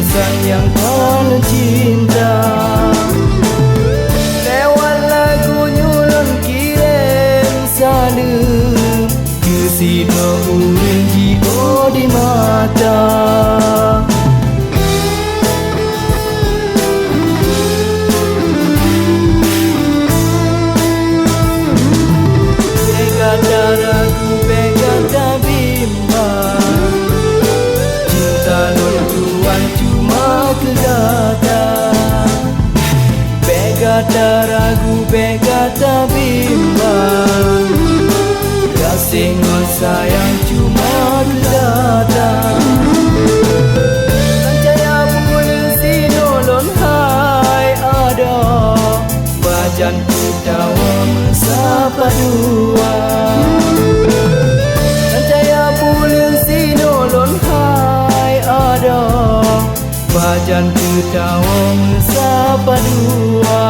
insan yang penuh cinta. Lewat lagu nyulun kirim salam kesino urang jiwa di mata. Begata ragu, begata bimbang, kasih ngon sayang cuma datang. Jaya bulan sinolon hai ada, bajan kutawa mesapa dua. Jaya bulan sinolon hai ada, bajan kutawa mesapa dua.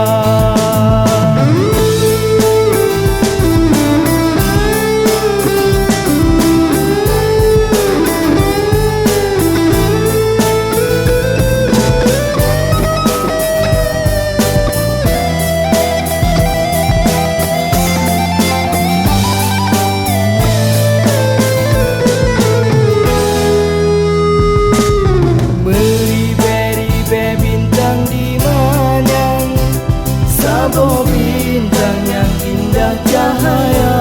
Oh bintang yang indah cahaya,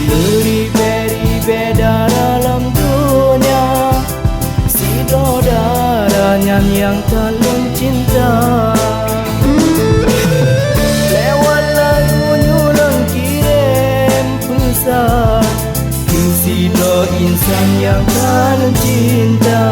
beribe-ribe dalam dunia, saudara yang talung cinta. Lewat lagu nyulun kirim pesan kesidro insan yang talung cinta.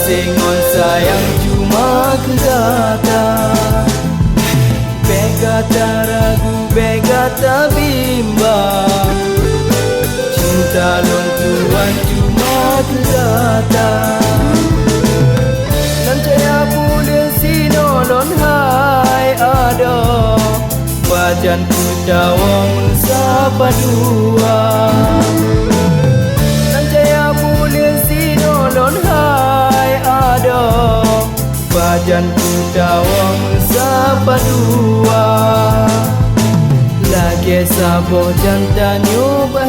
Sengon sayang cuma kegata, begata ragu, begata bimbang, cinta lontuan cuma kegata. Dan caya bulan sinolon hai ada, bajan kutawa mesapa dua. Dan caya bulan sinolon hai ada, bajan kutawa mesapa dua. Lagi saboh jantan nyubah